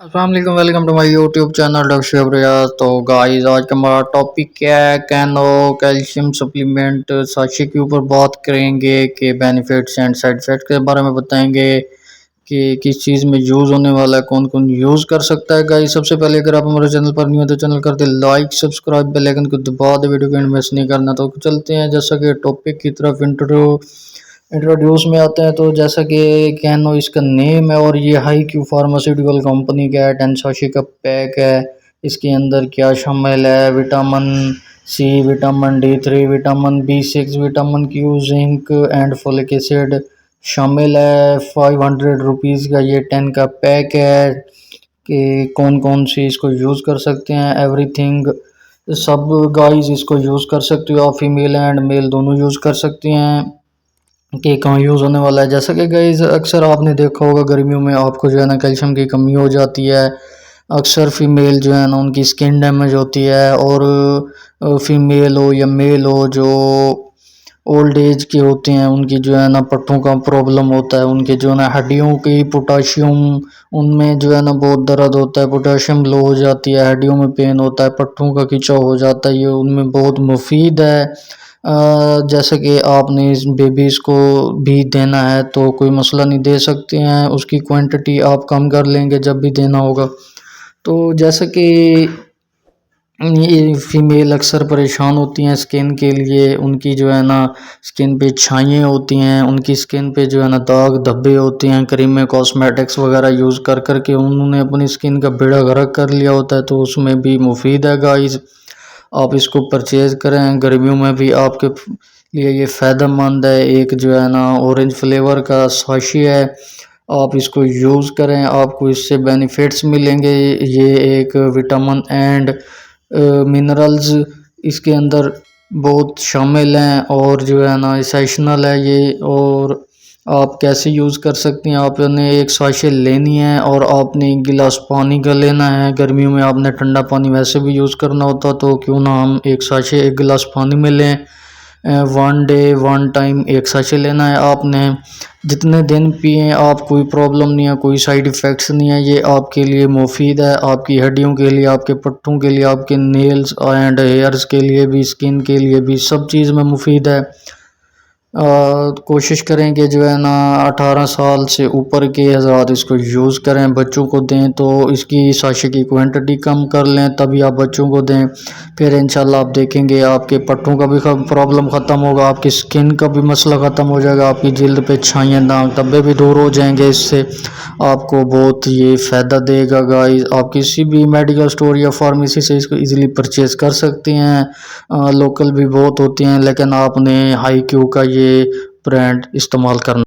अस्सलाम वालेकुम, welcome to my YouTube channel doctor Shabriyaz. तो गाइस, आज का हमारा टॉपिक क्या है? कैनो कैल्शियम सप्लीमेंट साशे के ऊपर बात करेंगे कि बेनिफिट्स एंड साइड इफेक्ट के बारे में बताएंगे कि किस चीज़ में यूज़ होने वाला है, कौन कौन यूज़ कर सकता है। गाइस, सबसे पहले अगर आप हमारे चैनल पर नहीं हो तो चैनल कर दे लाइक, सब्सक्राइब, बेल आइकन को दबा दे, वीडियो को एंड मिस नहीं करना। तो चलते हैं जैसा कि टॉपिक की तरफ इंट्रोड्यूस में आते हैं। तो जैसा कि कैनो इसका नेम है और ये हाई क्यू फार्मास्यूटिकल कंपनी का है। 10 साशे का पैक है। इसके अंदर क्या शामिल है? Vitamin C, vitamin D3, vitamin B6, vitamin Q, zinc and folic acid शामिल है। 500 रुपीज़ का ये 10 का पैक है। कि कौन कौन सी इसको यूज़ कर सकते हैं, एवरीथिंग सब गाइस इसको यूज़ कर सकते हो। आप फीमेल एंड मेल दोनों यूज़ कर सकते हैं। कि कहाँ यूज़ होने वाला है। जैसा कि गाइस अक्सर आपने देखा होगा गर्मियों में आपको जो है ना कैल्शियम की कमी हो जाती है। अक्सर फीमेल जो है ना उनकी स्किन डैमेज होती है, और फीमेल हो या मेल हो जो ओल्ड एज के होते हैं उनकी जो है ना पट्टों का प्रॉब्लम होता है। उनके जो है ना हड्डियों की पोटाशियम उनमें जो है ना बहुत दर्द होता है, पोटाशियम लो हो जाती है, हड्डियों में पेन होता है, पट्टों का खिंचाव हो जाता है। ये उनमें बहुत मुफीद है। जैसे कि आपने इस बेबीज़ को भी देना है तो कोई मसला नहीं, दे सकते हैं। उसकी क्वांटिटी आप कम कर लेंगे जब भी देना होगा। तो जैसे कि ये फीमेल अक्सर परेशान होती हैं स्किन के लिए। उनकी जो है ना स्किन पे छाइयाँ होती हैं, उनकी स्किन पे जो है ना दाग धब्बे होते हैं। क्रीमें कॉस्मेटिक्स वगैरह यूज़ कर कर के उन्होंने अपनी स्किन का बेड़ा गर्क कर लिया होता है। तो उसमें भी मुफीद है गाइस, आप इसको परचेज़ करें। गर्मियों में भी आपके लिए ये फ़ायदेमंद है। एक जो है ना ऑरेंज फ्लेवर का साशी है, आप इसको यूज़ करें, आपको इससे बेनिफिट्स मिलेंगे। ये एक विटामिन एंड मिनरल्स इसके अंदर बहुत शामिल हैं, और जो है ना इसेंशियल है ये। और आप कैसे यूज़ कर सकते हैं? आपने एक साशे लेनी है और आपने एक गिलास पानी का लेना है। गर्मियों में आपने ठंडा पानी वैसे भी यूज़ करना होता, तो क्यों ना हम एक साशे एक गिलास पानी में लें। 1 डे 1 टाइम एक साशे लेना है आपने। जितने दिन पिए आप कोई प्रॉब्लम नहीं है, कोई साइड इफ़ेक्ट्स नहीं है। ये आपके लिए मुफीद है, आपकी हड्डियों के लिए, आपके पट्टों के लिए, आपके नेल्स एंड हेयर्स के लिए भी, स्किन के लिए भी, सब चीज़ में मुफीद है। कोशिश करें कि जो है ना 18 साल से ऊपर के हज़रात इसको यूज़ करें। बच्चों को दें तो इसकी साशे की क्वांटिटी कम कर लें, तभी आप बच्चों को दें। फिर इंशाल्लाह आप देखेंगे आपके पट्टों का भी प्रॉब्लम ख़त्म होगा, आपकी स्किन का भी मसला ख़त्म हो जाएगा, आपकी जल्द पे छाइयाँ दाग धब्बे भी दूर हो जाएंगे। इससे आपको बहुत ये फ़ायदा देगा गाइस। आप किसी भी मेडिकल स्टोर या फार्मेसी से इसको इजीली परचेज़ कर सकते हैं। लोकल भी बहुत होती हैं, लेकिन आपने हाई क्यू का ये ब्रांड इस्तेमाल करना।